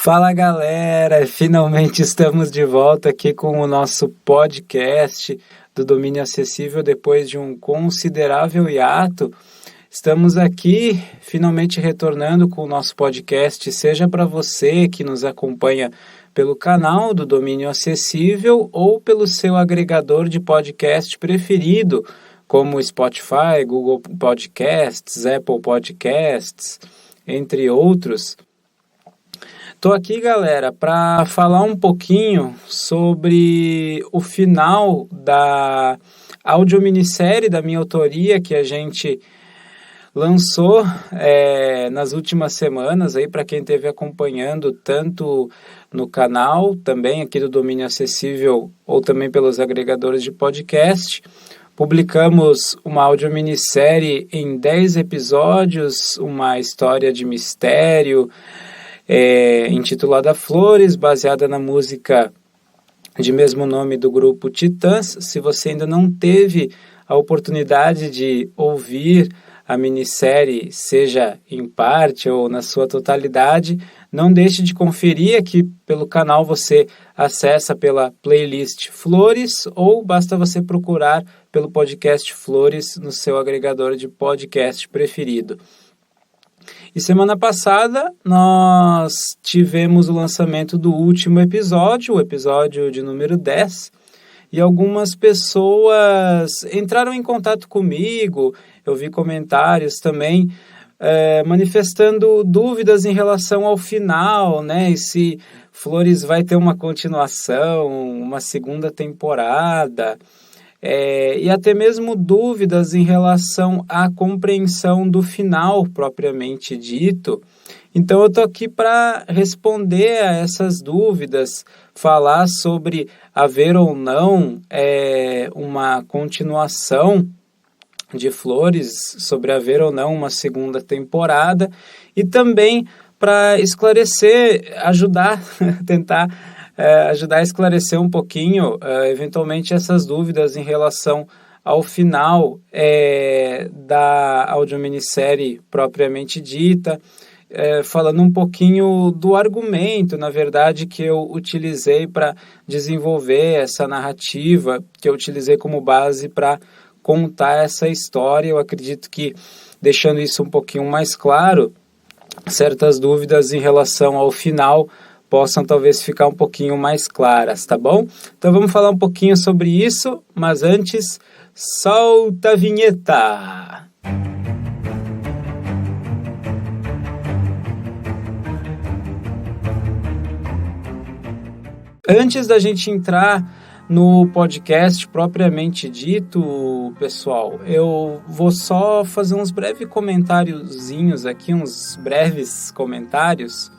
Fala galera, finalmente estamos de volta aqui com o nosso podcast do Domínio Acessível depois de um considerável hiato. Estamos aqui finalmente retornando com o nosso podcast, seja para você que nos acompanha pelo canal do Domínio Acessível ou pelo seu agregador de podcast preferido, como Spotify, Google Podcasts, Apple Podcasts, entre outros. Estou aqui, galera, para falar um pouquinho sobre o final da audiominissérie da minha autoria que a gente lançou nas últimas semanas, aí para quem esteve acompanhando tanto no canal, também aqui do Domínio Acessível, ou também pelos agregadores de podcast. Publicamos uma audiominissérie em 10 episódios, uma história de mistério, intitulada Flores, baseada na música de mesmo nome do grupo Titãs. Se você ainda não teve a oportunidade de ouvir a minissérie, seja em parte ou na sua totalidade, não deixe de conferir aqui pelo canal. Você acessa pela playlist Flores ou basta você procurar pelo podcast Flores no seu agregador de podcast preferido. E semana passada nós tivemos o lançamento do último episódio, o episódio de número 10, e algumas pessoas entraram em contato comigo. Eu vi comentários também manifestando dúvidas em relação ao final, né? E se Flores vai ter uma continuação, uma segunda temporada, e até mesmo dúvidas em relação à compreensão do final propriamente dito. Então eu estou aqui para responder a essas dúvidas, falar sobre haver ou não uma continuação de Flores, sobre haver ou não uma segunda temporada, e também para esclarecer, tentar ajudar a esclarecer um pouquinho, eventualmente, essas dúvidas em relação ao final da audiominissérie propriamente dita, falando um pouquinho do argumento, na verdade, que eu utilizei para desenvolver essa narrativa, que eu utilizei como base para contar essa história. Eu acredito que, deixando isso um pouquinho mais claro, certas dúvidas em relação ao final possam talvez ficar um pouquinho mais claras, tá bom? Então vamos falar um pouquinho sobre isso, mas antes, solta a vinheta! Antes da gente entrar no podcast propriamente dito, pessoal, eu vou só fazer uns breves comentáriozinhos aqui, uns breves comentários.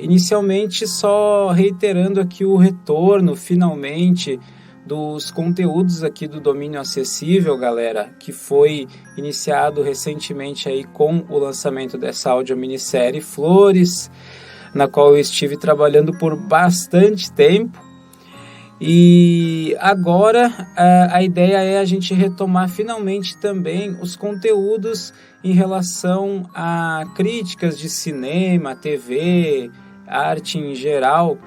Inicialmente só reiterando aqui o retorno finalmente dos conteúdos aqui do Domínio Acessível, galera, que foi iniciado recentemente aí com o lançamento dessa audiominissérie Flores, na qual eu estive trabalhando por bastante tempo. E agora a ideia é a gente retomar finalmente também os conteúdos em relação a críticas de cinema, TV, arte em geral,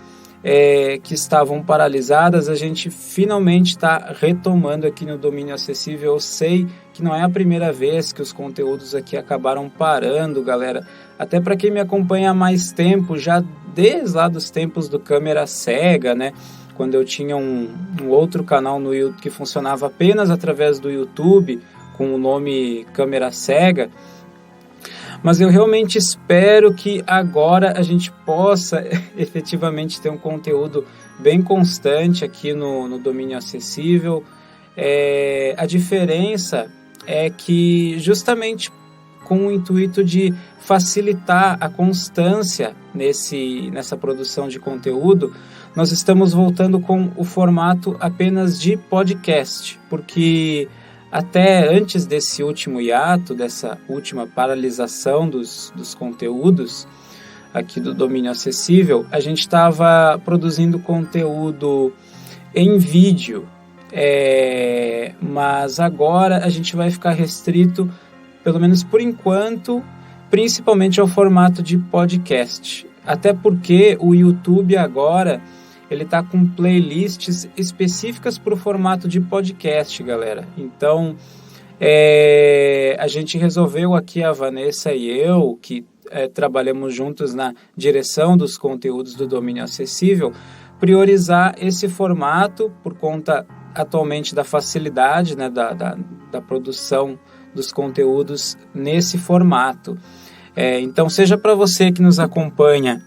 que estavam paralisadas. A gente finalmente está retomando aqui no Domínio Acessível. Eu sei que não é a primeira vez que os conteúdos aqui acabaram parando, galera. Até para quem me acompanha há mais tempo, já desde lá dos tempos do Câmera Cega, né? Quando eu tinha um outro canal no YouTube que funcionava apenas através do YouTube, com o nome Câmera Cega. Mas eu realmente espero que agora a gente possa efetivamente ter um conteúdo bem constante aqui no Domínio Acessível. A diferença é que, justamente com o intuito de facilitar a constância nessa produção de conteúdo, nós estamos voltando com o formato apenas de podcast, porque até antes desse último hiato, dessa última paralisação dos conteúdos aqui do Domínio Acessível, a gente estava produzindo conteúdo em vídeo, mas agora a gente vai ficar restrito, pelo menos por enquanto, principalmente ao formato de podcast. Até porque o YouTube agora ele está com playlists específicas para o formato de podcast, galera. Então, a gente resolveu aqui, a Vanessa e eu, que trabalhamos juntos na direção dos conteúdos do Domínio Acessível, priorizar esse formato por conta atualmente da facilidade, né, da produção dos conteúdos nesse formato. Então, seja para você que nos acompanha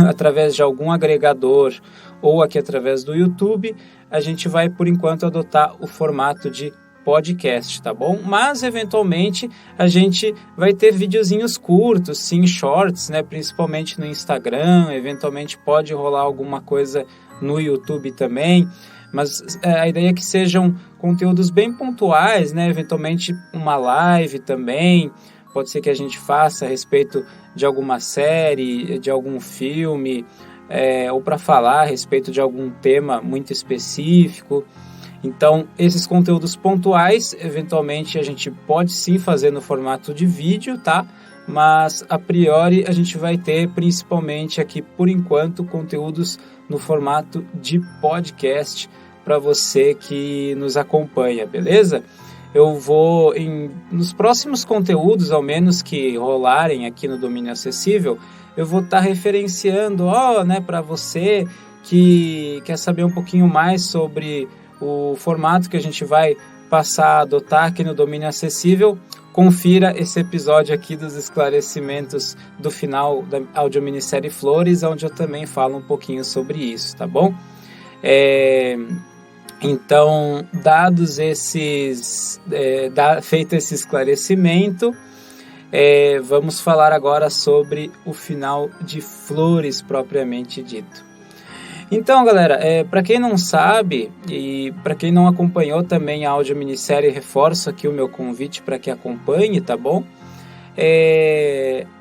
através de algum agregador ou aqui através do YouTube, a gente vai, por enquanto, adotar o formato de podcast, tá bom? Mas, eventualmente, a gente vai ter videozinhos curtos, sim, shorts, né? Principalmente no Instagram, eventualmente pode rolar alguma coisa no YouTube também, mas a ideia é que sejam conteúdos bem pontuais, né? Eventualmente uma live também, pode ser que a gente faça a respeito de alguma série, de algum filme, ou para falar a respeito de algum tema muito específico. Então, esses conteúdos pontuais, eventualmente a gente pode sim fazer no formato de vídeo, tá? Mas, a priori, a gente vai ter, principalmente aqui, por enquanto, conteúdos no formato de podcast para você que nos acompanha, beleza? Eu vou, nos próximos conteúdos, ao menos que rolarem aqui no Domínio Acessível, eu vou estar referenciando, né, para você que quer saber um pouquinho mais sobre o formato que a gente vai passar a adotar aqui no Domínio Acessível. Confira esse episódio aqui dos esclarecimentos do final da audiominissérie Flores, onde eu também falo um pouquinho sobre isso, tá bom? Então, dados esses, feito esse esclarecimento, vamos falar agora sobre o final de Flores propriamente dito. Então, galera, para quem não sabe e para quem não acompanhou também a audiominissérie, reforço aqui o meu convite para que acompanhe, tá bom?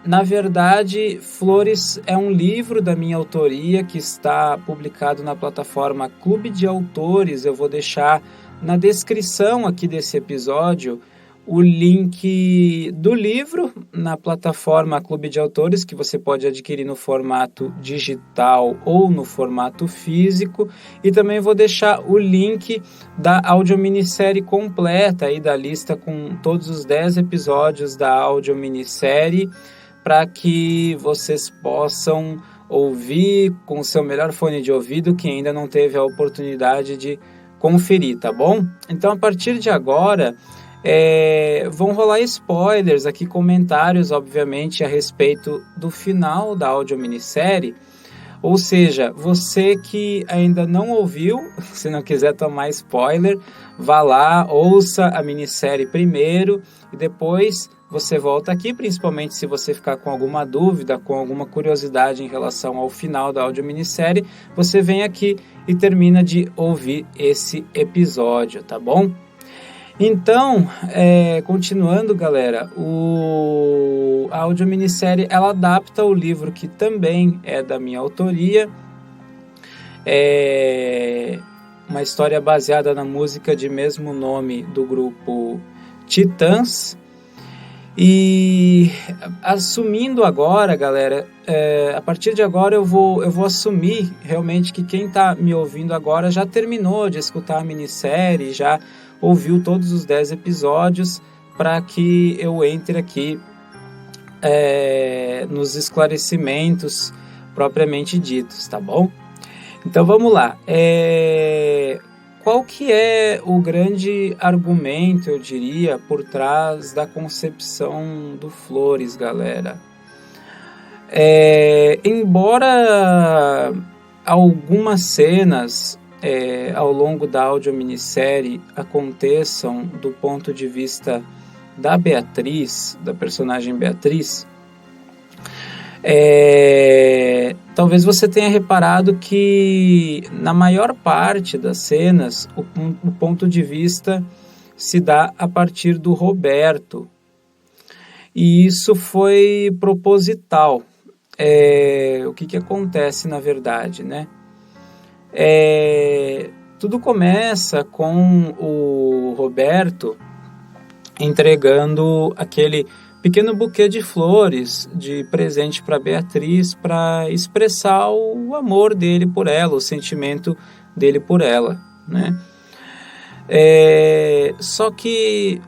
Na verdade, Flores é um livro da minha autoria que está publicado na plataforma Clube de Autores. Eu vou deixar na descrição aqui desse episódio o link do livro na plataforma Clube de Autores, que você pode adquirir no formato digital ou no formato físico, e também vou deixar o link da audiominissérie completa, aí da lista com todos os 10 episódios da audiominissérie, para que vocês possam ouvir com o seu melhor fone de ouvido, que ainda não teve a oportunidade de conferir, tá bom? Então, a partir de agora, vão rolar spoilers aqui, comentários, obviamente, a respeito do final da audiominissérie. Ou seja, você que ainda não ouviu, se não quiser tomar spoiler, vá lá, ouça a minissérie primeiro e depois você volta aqui, principalmente se você ficar com alguma dúvida, com alguma curiosidade em relação ao final da audiominissérie, você vem aqui e termina de ouvir esse episódio, tá bom? Então, continuando, galera, a audiominissérie ela adapta o livro que também é da minha autoria, uma história baseada na música de mesmo nome do grupo Titãs. E assumindo agora, galera, a partir de agora eu vou assumir realmente que quem está me ouvindo agora já terminou de escutar a minissérie, já ouviu todos os 10 episódios, para que eu entre aqui nos esclarecimentos propriamente ditos, tá bom? Então vamos lá. Qual que é o grande argumento, eu diria, por trás da concepção do Flores, galera? Embora algumas cenas ao longo da audiominissérie aconteçam do ponto de vista da Beatriz, da personagem Beatriz, talvez você tenha reparado que na maior parte das cenas o ponto de vista se dá a partir do Roberto, e isso foi proposital. O que acontece na verdade, né? Tudo começa com o Roberto entregando aquele pequeno buquê de flores de presente para Beatriz, para expressar o amor dele por ela, o sentimento dele por ela, né? Só que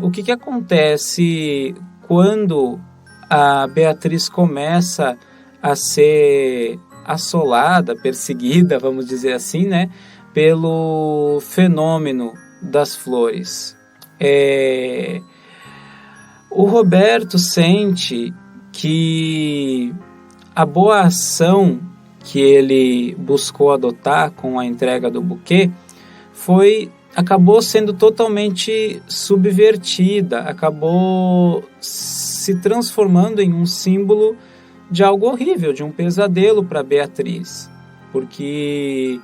o que acontece quando a Beatriz começa a ser assolada, perseguida, vamos dizer assim, né, pelo fenômeno das flores? O Roberto sente que a boa ação que ele buscou adotar com a entrega do buquê acabou sendo totalmente subvertida, acabou se transformando em um símbolo de algo horrível, de um pesadelo para Beatriz, porque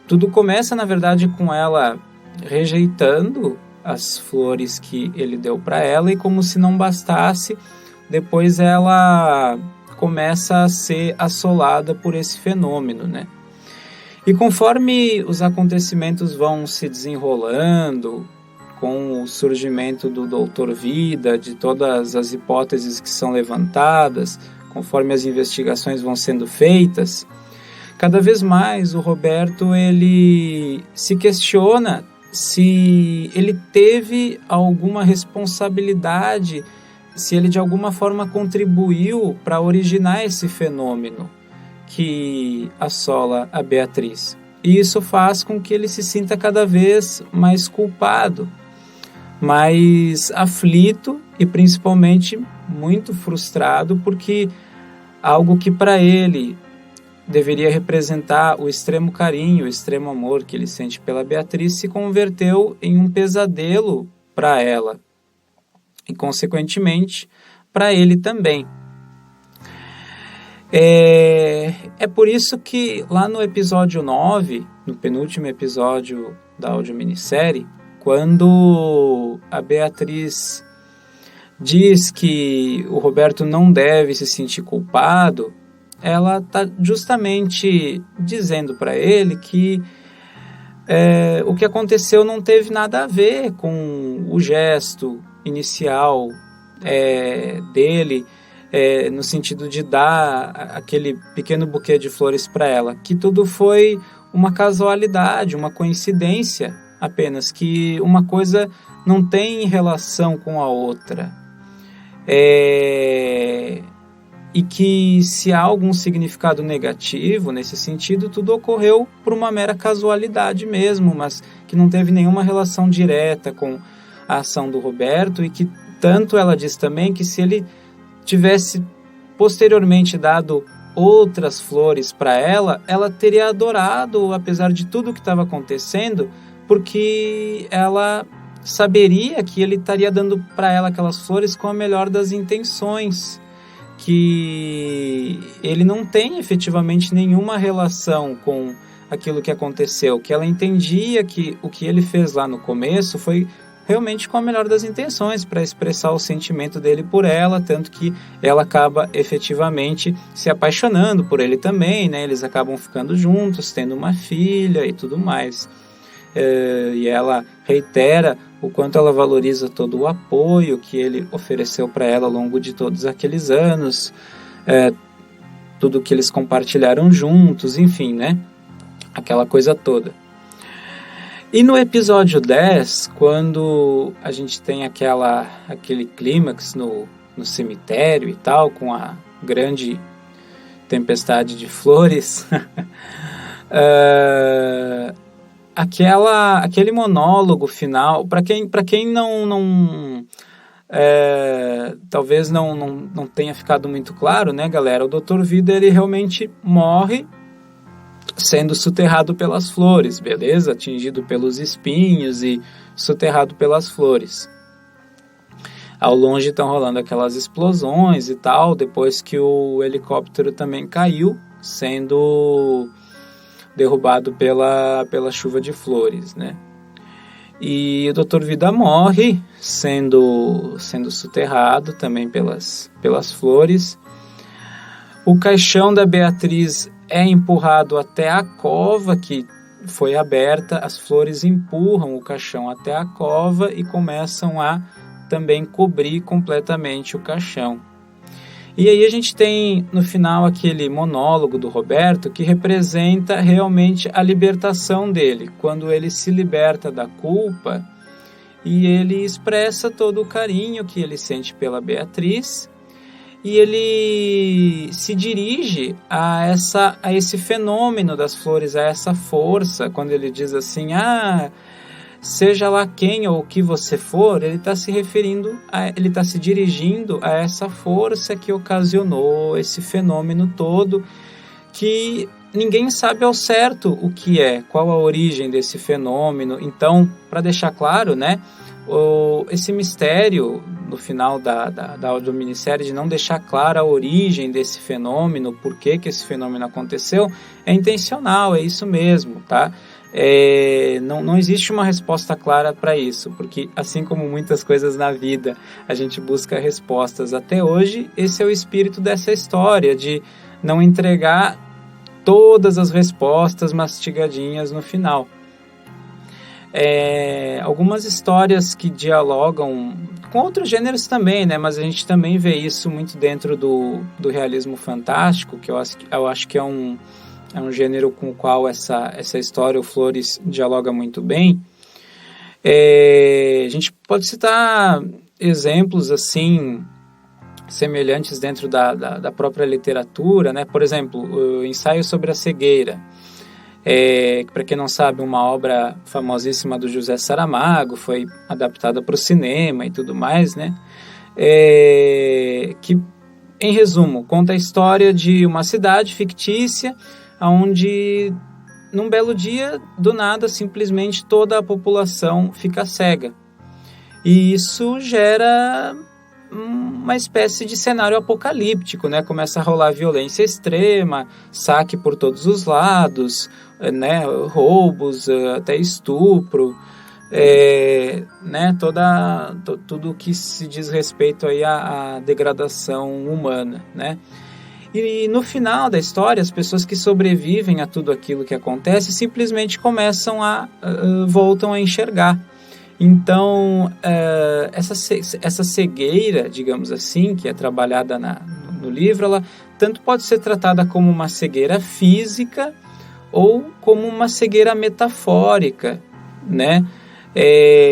tudo começa, na verdade, com ela rejeitando as flores que ele deu para ela, e como se não bastasse, depois ela começa a ser assolada por esse fenômeno, né? E conforme os acontecimentos vão se desenrolando, com o surgimento do Dr. Vida, de todas as hipóteses que são levantadas, conforme as investigações vão sendo feitas, cada vez mais o Roberto ele se questiona se ele teve alguma responsabilidade, se ele de alguma forma contribuiu para originar esse fenômeno que assola a Beatriz. E isso faz com que ele se sinta cada vez mais culpado, mais aflito e principalmente muito frustrado, porque algo que para ele deveria representar o extremo carinho, o extremo amor que ele sente pela Beatriz, se converteu em um pesadelo para ela e, consequentemente, para ele também. É por isso que lá no episódio 9, no penúltimo episódio da audiominissérie, quando a Beatriz diz que o Roberto não deve se sentir culpado, ela está justamente dizendo para ele que o que aconteceu não teve nada a ver com o gesto inicial dele, no sentido de dar aquele pequeno buquê de flores para ela, que tudo foi uma casualidade, uma coincidência apenas, que uma coisa não tem relação com a outra. E que se há algum significado negativo nesse sentido, tudo ocorreu por uma mera casualidade mesmo, mas que não teve nenhuma relação direta com a ação do Roberto, e que tanto ela diz também que se ele tivesse posteriormente dado outras flores para ela, ela teria adorado, apesar de tudo o que estava acontecendo, porque ela saberia que ele estaria dando para ela aquelas flores com a melhor das intenções, que ele não tem efetivamente nenhuma relação com aquilo que aconteceu, que ela entendia que o que ele fez lá no começo foi realmente com a melhor das intenções, para expressar o sentimento dele por ela, tanto que ela acaba efetivamente se apaixonando por ele também, né? Eles acabam ficando juntos, tendo uma filha e tudo mais. E ela reitera o quanto ela valoriza todo o apoio que ele ofereceu para ela ao longo de todos aqueles anos, tudo que eles compartilharam juntos, enfim, né? Aquela coisa toda. E no episódio 10, quando a gente tem aquele clímax no cemitério e tal, com a grande tempestade de flores, aquele monólogo final, para quem não talvez não tenha ficado muito claro, né, galera, o Dr. Vida, ele realmente morre sendo soterrado pelas flores, beleza? Atingido pelos espinhos e soterrado pelas flores. Ao longe estão rolando aquelas explosões e tal, depois que o helicóptero também caiu, sendo derrubado pela chuva de flores, né? E o Dr. Vida morre sendo soterrado também pelas flores. O caixão da Beatriz é empurrado até a cova que foi aberta, as flores empurram o caixão até a cova e começam a também cobrir completamente o caixão. E aí a gente tem no final aquele monólogo do Roberto que representa realmente a libertação dele, quando ele se liberta da culpa e ele expressa todo o carinho que ele sente pela Beatriz e ele se dirige a esse fenômeno das flores, a essa força, quando ele diz assim, seja lá quem ou o que você for, ele está ele está se dirigindo a essa força que ocasionou esse fenômeno todo, que ninguém sabe ao certo o que é, qual a origem desse fenômeno. Então, para deixar claro, né, esse mistério no final do minissérie de não deixar clara a origem desse fenômeno, por que esse fenômeno aconteceu, é intencional, é isso mesmo, tá? Não existe uma resposta clara para isso, porque assim como muitas coisas na vida a gente busca respostas até hoje, esse é o espírito dessa história, de não entregar todas as respostas mastigadinhas no final. Algumas histórias que dialogam com outros gêneros também, né? Mas a gente também vê isso muito dentro do realismo fantástico, que eu acho que é um gênero com o qual essa história, o Flores, dialoga muito bem. A gente pode citar exemplos assim semelhantes dentro da própria literatura, né? Por exemplo, o Ensaio sobre a Cegueira, para quem não sabe, uma obra famosíssima do José Saramago, foi adaptada para o cinema e tudo mais, né? Que, em resumo, conta a história de uma cidade fictícia onde, num belo dia, do nada, simplesmente toda a população fica cega. E isso gera uma espécie de cenário apocalíptico, né? Começa a rolar violência extrema, saque por todos os lados, né? Roubos, até estupro, né? Tudo que se diz respeito aí à degradação humana, né? E no final da história, as pessoas que sobrevivem a tudo aquilo que acontece simplesmente voltam a enxergar. Então, essa cegueira, digamos assim, que é trabalhada no livro, ela tanto pode ser tratada como uma cegueira física ou como uma cegueira metafórica, né?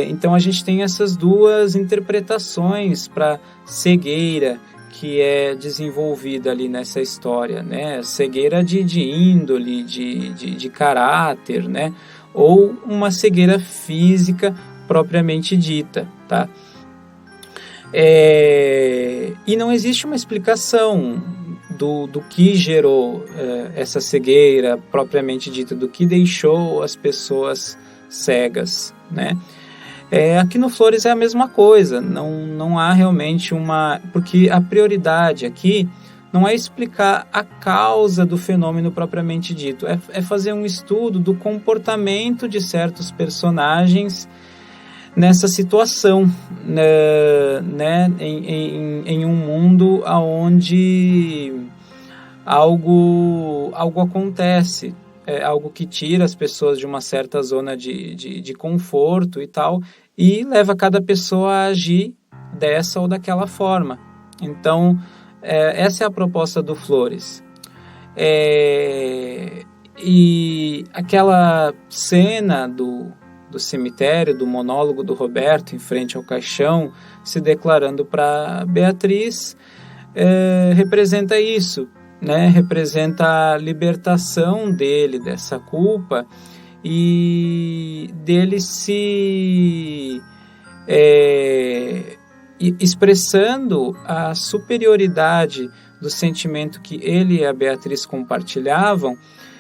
Então, a gente tem essas duas interpretações para cegueira que é desenvolvida ali nessa história, né? Cegueira de índole, de caráter, né? Ou uma cegueira física propriamente dita, tá? E não existe uma explicação do que gerou essa cegueira propriamente dita, do que deixou as pessoas cegas, né? Aqui no Flores é a mesma coisa, não há realmente porque a prioridade aqui não é explicar a causa do fenômeno propriamente dito, é fazer um estudo do comportamento de certos personagens nessa situação, né, em um mundo onde algo acontece, algo que tira as pessoas de uma certa zona de conforto e tal, e leva cada pessoa a agir dessa ou daquela forma. Então, essa é a proposta do Flores. E aquela cena do cemitério, do monólogo do Roberto em frente ao caixão, se declarando para Beatriz, representa isso, né? Representa a libertação dele dessa culpa e dele se expressando a superioridade do sentimento que ele e a Beatriz compartilhavam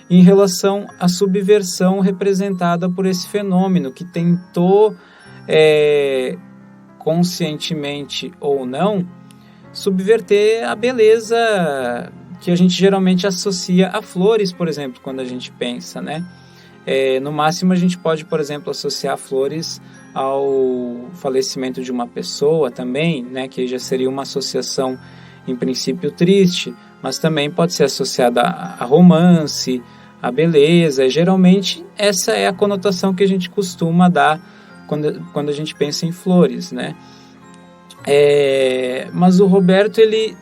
em relação à subversão representada por esse fenômeno que tentou, conscientemente ou não, subverter a beleza que a gente geralmente associa a flores, por exemplo, quando a gente pensa, né? No máximo a gente pode, por exemplo, associar flores ao falecimento de uma pessoa também, né? Que já seria uma associação em princípio triste, mas também pode ser associada a romance, a beleza. Geralmente essa é a conotação que a gente costuma dar quando a gente pensa em flores, né? Mas o Roberto, ele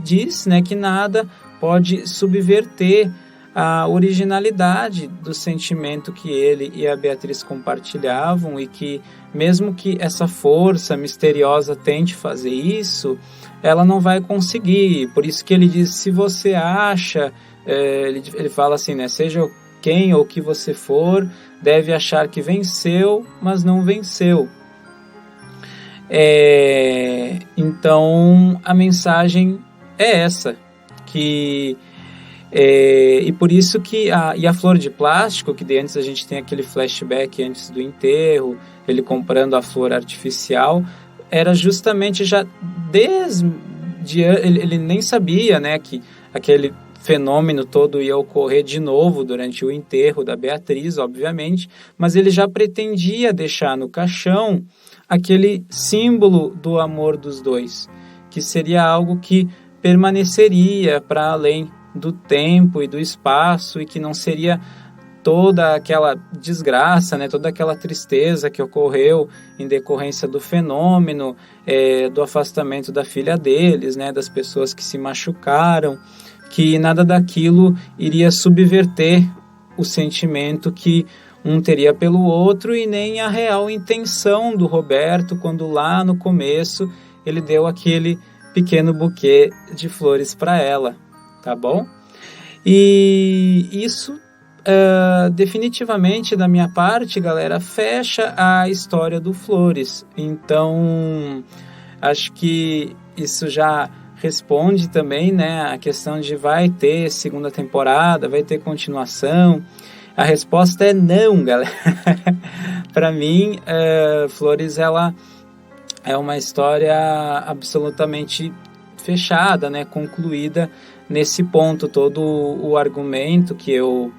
diz, né, que nada pode subverter a originalidade do sentimento que ele e a Beatriz compartilhavam, e que mesmo que essa força misteriosa tente fazer isso, ela não vai conseguir. Por isso que ele diz, se você acha, ele fala assim, né, seja quem ou que você for, deve achar que venceu, mas não venceu. Então a mensagem é essa, que e por isso que a flor de plástico, que de antes a gente tem aquele flashback antes do enterro, ele comprando a flor artificial, era justamente já ele nem sabia, né, que aquele fenômeno todo ia ocorrer de novo durante o enterro da Beatriz, obviamente, mas ele já pretendia deixar no caixão aquele símbolo do amor dos dois, que seria algo que permaneceria para além do tempo e do espaço, e que não seria toda aquela desgraça, né, toda aquela tristeza que ocorreu em decorrência do fenômeno, do afastamento da filha deles, né, das pessoas que se machucaram, que nada daquilo iria subverter o sentimento que um teria pelo outro, e nem a real intenção do Roberto, quando lá no começo ele deu aquele pequeno buquê de flores para ela, tá bom? E isso, definitivamente, da minha parte, galera, fecha a história do Flores. Então, acho que isso já responde também, né, a questão de vai ter segunda temporada, vai ter continuação. A resposta é não, galera. Para mim, Flores, ela é uma história absolutamente fechada, né, concluída nesse ponto. Todo o argumento que eu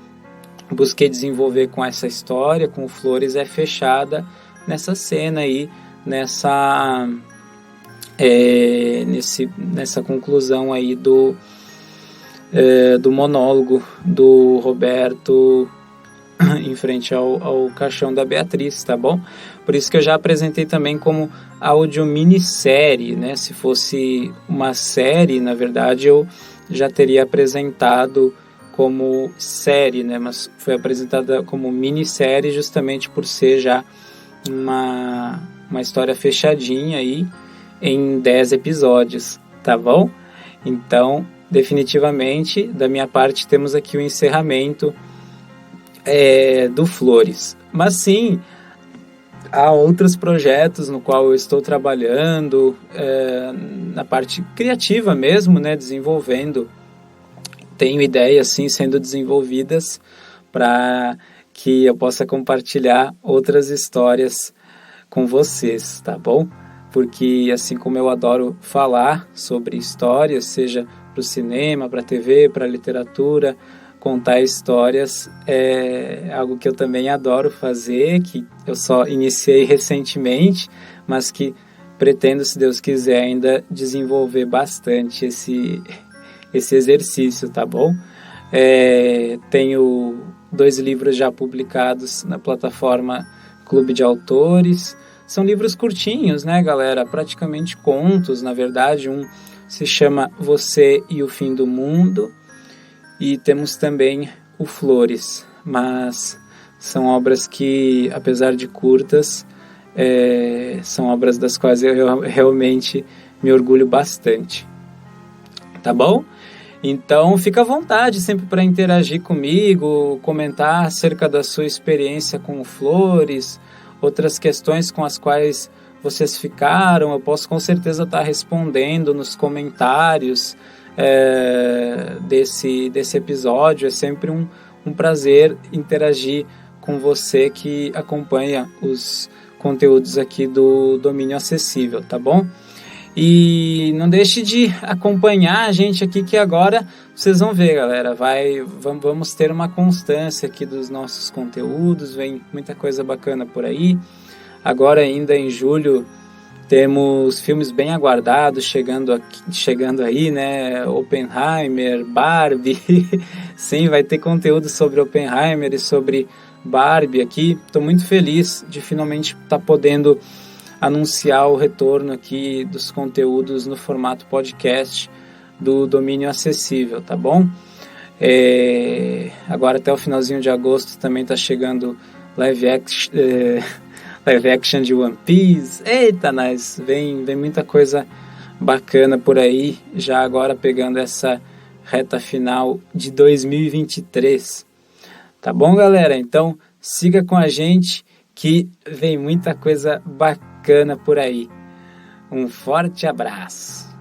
busquei desenvolver com essa história, com o Flores, é fechada nessa cena aí, nessa conclusão aí do monólogo do Roberto em frente ao caixão da Beatriz, tá bom? Por isso que eu já apresentei também como áudio minissérie, né? Se fosse uma série, na verdade, eu já teria apresentado como série, né? Mas foi apresentada como minissérie justamente por ser já uma história fechadinha aí em 10 episódios, tá bom? Então, definitivamente, da minha parte, temos aqui o encerramento do Flores. Mas sim, há outros projetos no qual eu estou trabalhando, na parte criativa mesmo, né, desenvolvendo. Tenho ideias, sim, sendo desenvolvidas para que eu possa compartilhar outras histórias com vocês, tá bom? Porque assim como eu adoro falar sobre histórias, seja para o cinema, para a TV, para a literatura, contar histórias é algo que eu também adoro fazer, que eu só iniciei recentemente, mas que pretendo, se Deus quiser, ainda desenvolver bastante esse exercício, tá bom? Tenho 2 livros já publicados na plataforma Clube de Autores. São livros curtinhos, né, galera? Praticamente contos, na verdade. Um se chama Você e o Fim do Mundo, e temos também o Flores, mas são obras que, apesar de curtas, são obras das quais eu realmente me orgulho bastante, tá bom? Então fica à vontade sempre para interagir comigo, comentar acerca da sua experiência com o Flores, outras questões com as quais vocês ficaram, eu posso com certeza estar respondendo nos comentários desse episódio. É sempre um prazer interagir com você que acompanha os conteúdos aqui do Domínio Acessível, tá bom? E não deixe de acompanhar a gente aqui, que agora vocês vão ver, galera, vamos ter uma constância aqui dos nossos conteúdos, vem muita coisa bacana por aí. Agora ainda em julho temos filmes bem aguardados chegando aí, né? Oppenheimer, Barbie. Sim, vai ter conteúdo sobre Oppenheimer e sobre Barbie aqui. Estou muito feliz de finalmente estar podendo anunciar o retorno aqui dos conteúdos no formato podcast do Domínio Acessível, tá bom? Agora até o finalzinho de agosto também está chegando live action de One Piece. Eita, nós, vem muita coisa bacana por aí, já agora pegando essa reta final de 2023. Tá bom, galera? Então siga com a gente que vem muita coisa bacana por aí. Um forte abraço!